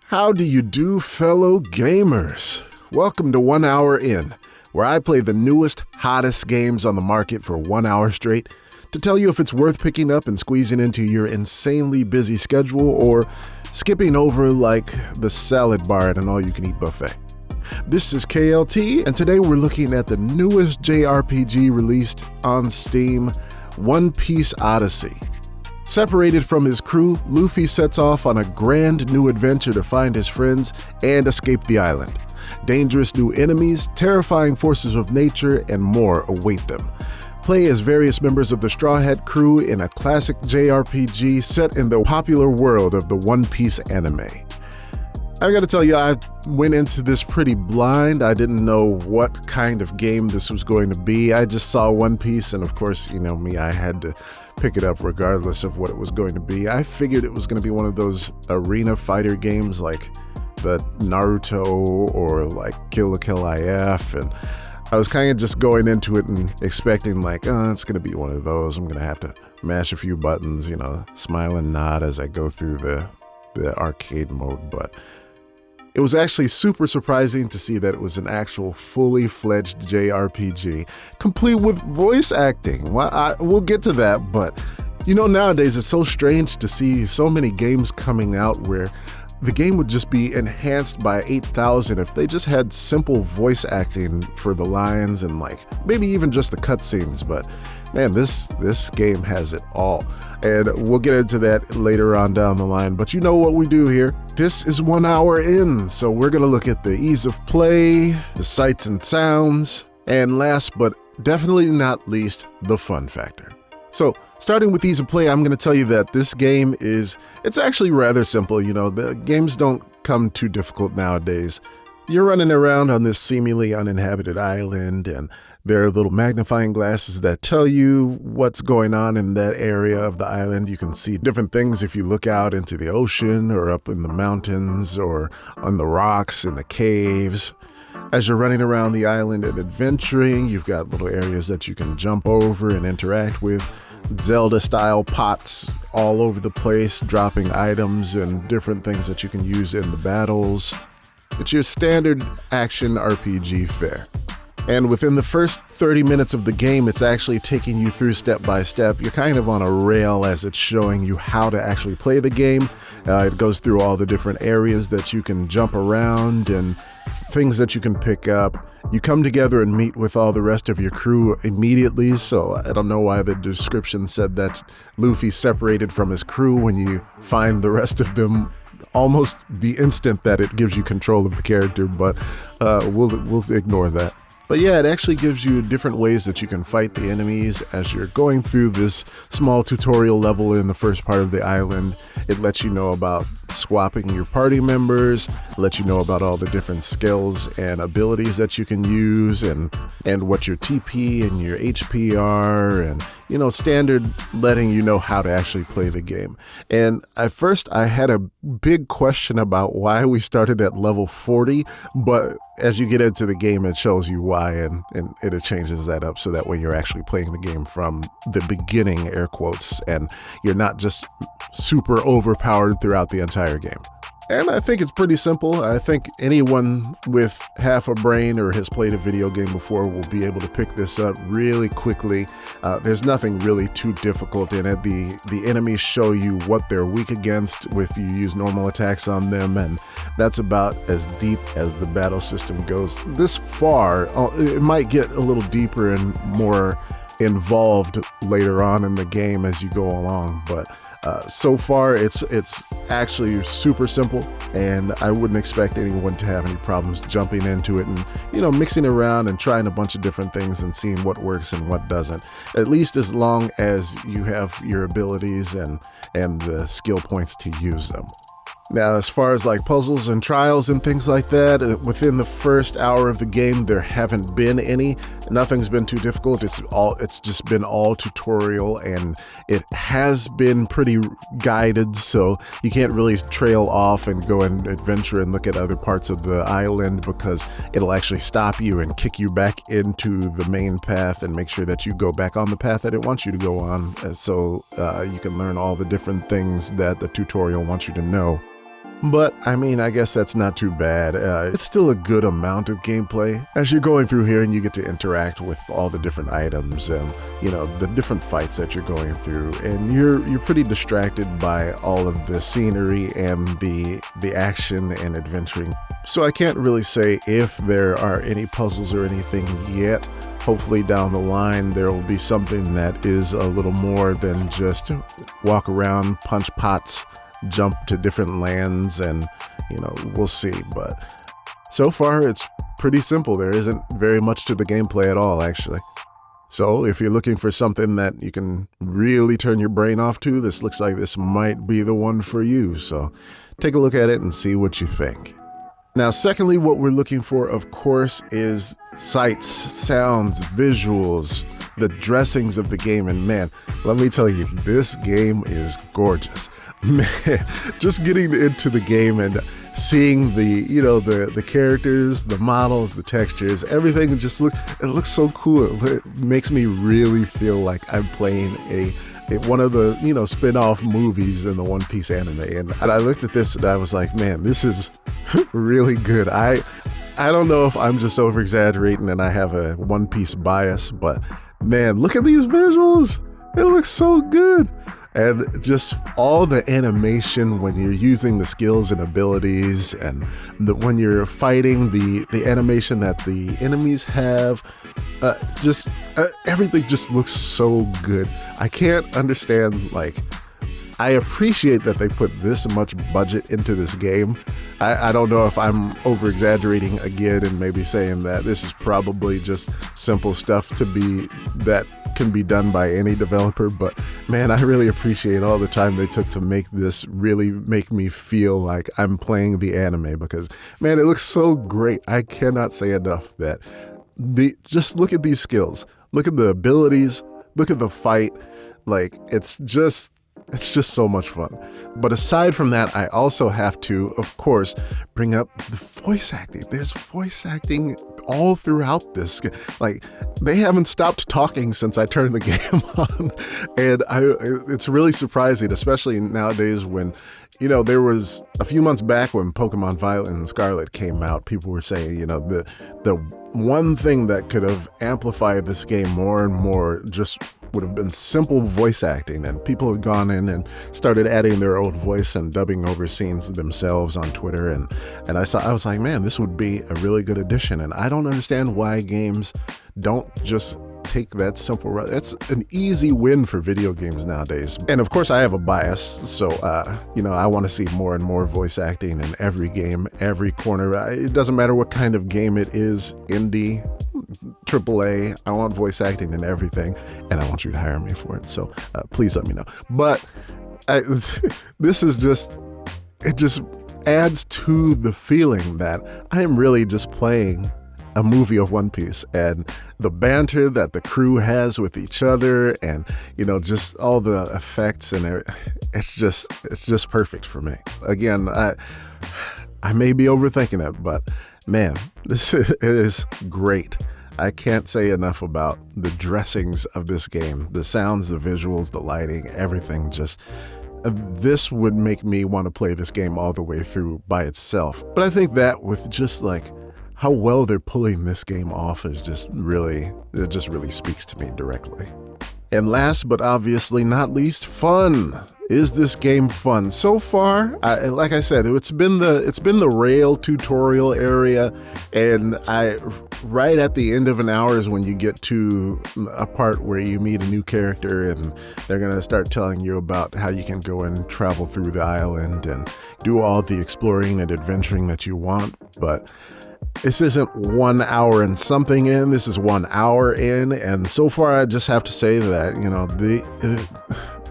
How do you do, fellow gamers? Welcome to 1 Hour In, where I play the newest, hottest games on the market for 1 hour straight to tell you if it's worth picking up and squeezing into your insanely busy schedule or skipping over like the salad bar at an all-you-can-eat buffet. This is KLT, and today we're looking at the newest JRPG released on Steam, One Piece Odyssey. Separated from his crew, Luffy sets off on a grand new adventure to find his friends and escape the island. Dangerous new enemies, terrifying forces of nature, and more await them. Play as various members of the Straw Hat crew in a classic JRPG set in the popular world of the One Piece anime. I gotta tell you, I went into this pretty blind. I didn't know what kind of game this was going to be. I just saw One Piece, and of course, you know me, I had to pick it up regardless of what it was going to be. I figured it was going to be one of those arena fighter games like the Naruto or like Kill la Kill IF, and I was kind of just going into it and expecting like, oh, it's going to be one of those. I'm going to have to mash a few buttons, you know, smile and nod as I go through the arcade mode, but it was actually super surprising to see that it was an actual fully fledged JRPG, complete with voice acting. Well, we'll get to that, but you know, nowadays it's so strange to see so many games coming out where the game would just be enhanced by 8,000 if they just had simple voice acting for the lines and like maybe even just the cutscenes. But man, this game has it all. And we'll get into that later on down the line. But you know what we do here. This is 1 hour in, so we're going to look at the ease of play, the sights and sounds, and last but definitely not least, the fun factor. So starting with ease of play, I'm going to tell you that this game it's actually rather simple. You know, the games don't come too difficult nowadays. You're running around on this seemingly uninhabited island, and there are little magnifying glasses that tell you what's going on in that area of the island. You can see different things if you look out into the ocean or up in the mountains or on the rocks in the caves. As you're running around the island and adventuring, you've got little areas that you can jump over and interact with. Zelda-style pots all over the place, dropping items and different things that you can use in the battles. It's your standard action RPG fare. And within the first 30 minutes of the game, it's actually taking you through step by step. You're kind of on a rail as it's showing you how to actually play the game. It goes through all the different areas that you can jump around and things that you can pick up. You come together and meet with all the rest of your crew immediately, so I don't know why the description said that Luffy separated from his crew when you find the rest of them almost the instant that it gives you control of the character, but we'll ignore that. But yeah, it actually gives you different ways that you can fight the enemies as you're going through this small tutorial level in the first part of the island. It lets you know about swapping your party members, lets you know about all the different skills and abilities that you can use and what your TP and your HP are, and you know, standard letting you know how to actually play the game. And at first I had a big question about why we started at level 40, but as you get into the game, it shows you why, and it changes that up so that way you're actually playing the game from the beginning, air quotes, and you're not just super overpowered throughout the entire game. And I think it's pretty simple. I think anyone with half a brain or has played a video game before will be able to pick this up really quickly. There's nothing really too difficult in it. The enemies show you what they're weak against if you use normal attacks on them, and that's about as deep as the battle system goes. This far, it might get a little deeper and more involved later on in the game as you go along, but so far it's actually super simple, and I wouldn't expect anyone to have any problems jumping into it and, you know, mixing around and trying a bunch of different things and seeing what works and what doesn't, at least as long as you have your abilities and the skill points to use them. Now, as far as like puzzles and trials and things like that, within the first hour of the game, there haven't been any. Nothing's been too difficult. It's just been all tutorial, and it has been pretty guided, so you can't really trail off and go and adventure and look at other parts of the island, because it'll actually stop you and kick you back into the main path and make sure that you go back on the path that it wants you to go on, so you can learn all the different things that the tutorial wants you to know. But, I mean, I guess that's not too bad. It's still a good amount of gameplay as you're going through here, and you get to interact with all the different items and, you know, the different fights that you're going through. And you're pretty distracted by all of the scenery and the action and adventuring. So I can't really say if there are any puzzles or anything yet. Hopefully down the line there will be something that is a little more than just walk around, punch pots, jump to different lands, and, you know, we'll see. But so far it's pretty simple. There isn't very much to the gameplay at all, actually. So if you're looking for something that you can really turn your brain off to, this looks like this might be the one for you. So take a look at it and see what you think. Now, secondly, what we're looking for, of course, is sights, sounds, visuals, the dressings of the game. And man, let me tell you, this game is gorgeous. Man, just getting into the game and seeing the characters, the models, the textures, everything just looks so cool. It makes me really feel like I'm playing one of the, spin-off movies in the One Piece anime. And I looked at this and I was like, man, this is really good. I don't know if I'm just over-exaggerating and I have a One Piece bias, but man, look at these visuals. It looks so good. And just all the animation when you're using the skills and abilities, and when you're fighting, the animation that the enemies have, everything just looks so good. I can't understand, I appreciate that they put this much budget into this game. I don't know if I'm over-exaggerating again and maybe saying that this is probably just simple stuff that can be done by any developer, but man, I really appreciate all the time they took to make this really make me feel like I'm playing the anime, because man, it looks so great. I cannot say enough that just look at these skills, look at the abilities, look at the fight. It's just so much fun. But aside from that, I also have to, of course, bring up the voice acting. There's voice acting all throughout this. They haven't stopped talking since I turned the game on. And it's really surprising, especially nowadays when, there was a few months back when Pokemon Violet and Scarlet came out, people were saying, the one thing that could have amplified this game more and more just would have been simple voice acting, and people had gone in and started adding their own voice and dubbing over scenes themselves on Twitter, and I was like, man, this would be a really good addition. And I don't understand why games don't just take that simple route. It's an easy win for video games nowadays. And of course I have a bias, so I want to see more and more voice acting in every game, every corner. It doesn't matter what kind of game it is, indie, AAA, I want voice acting in everything, and I want you to hire me for it. So please let me know. But this is it just adds to the feeling that I am really just playing a movie of One Piece, and the banter that the crew has with each other, and just all the effects, and it's just perfect for me. Again, I may be overthinking it, but man, this is great. I can't say enough about the dressings of this game, the sounds, the visuals, the lighting, everything. This would make me want to play this game all the way through by itself. But I think that with just how well they're pulling this game off is just really speaks to me directly. And last but obviously not least, fun. Is this game fun? So far, like I said, it's been the rail tutorial area, and right at the end of an hour is when you get to a part where you meet a new character, and they're gonna start telling you about how you can go and travel through the island and do all the exploring and adventuring that you want. But this isn't 1 hour and something in, this is 1 hour in, and so far I just have to say that,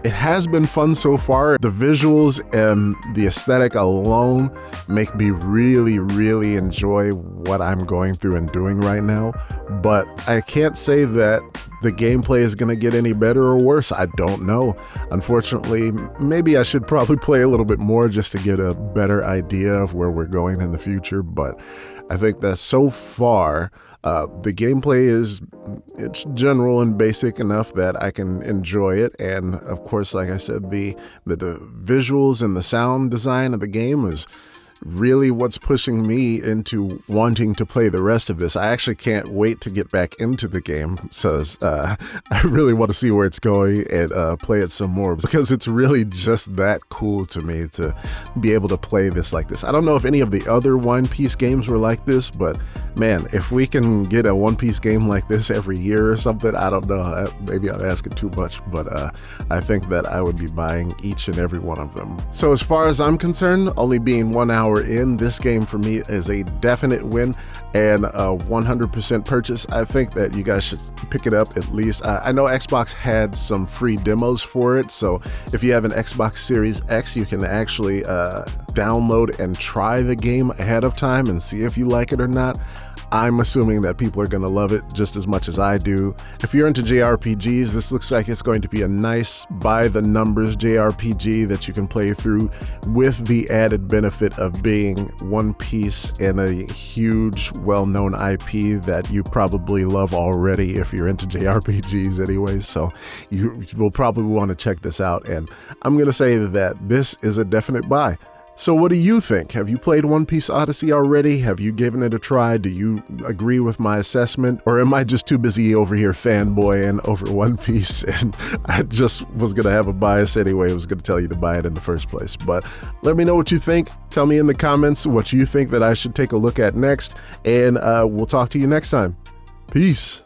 It has been fun so far. The visuals and the aesthetic alone make me really enjoy what I'm going through and doing right now. But I can't say that the gameplay is going to get any better or worse. I don't know. Unfortunately, maybe I should probably play a little bit more just to get a better idea of where we're going in the future. But I think that so far, the gameplay it's general and basic enough that I can enjoy it. And of course, like I said, the visuals and the sound design of the game is really what's pushing me into wanting to play the rest of this. I actually can't wait to get back into the game, so I really want to see where it's going and play it some more, because it's really just that cool to me to be able to play this like this. I don't know if any of the other One Piece games were like this, but man, if we can get a One Piece game like this every year or something, I don't know, maybe I'm asking too much, but I think that I would be buying each and every one of them. So as far as I'm concerned, only being 1 hour in, this game for me is a definite win and a 100% purchase. I think that you guys should pick it up at least. I know Xbox had some free demos for it, so if you have an Xbox Series X, you can actually download and try the game ahead of time and see if you like it or not. I'm assuming that people are going to love it just as much as I do. If you're into JRPGs, this looks like it's going to be a nice by-the-numbers JRPG that you can play through, with the added benefit of being One Piece and a huge, well-known IP that you probably love already if you're into JRPGs anyways. So you will probably want to check this out, and I'm going to say that this is a definite buy. So what do you think? Have you played One Piece Odyssey already? Have you given it a try? Do you agree with my assessment? Or am I just too busy over here fanboying over One Piece and I just was going to have a bias anyway? I was going to tell you to buy it in the first place. But let me know what you think. Tell me in the comments what you think that I should take a look at next. And we'll talk to you next time. Peace.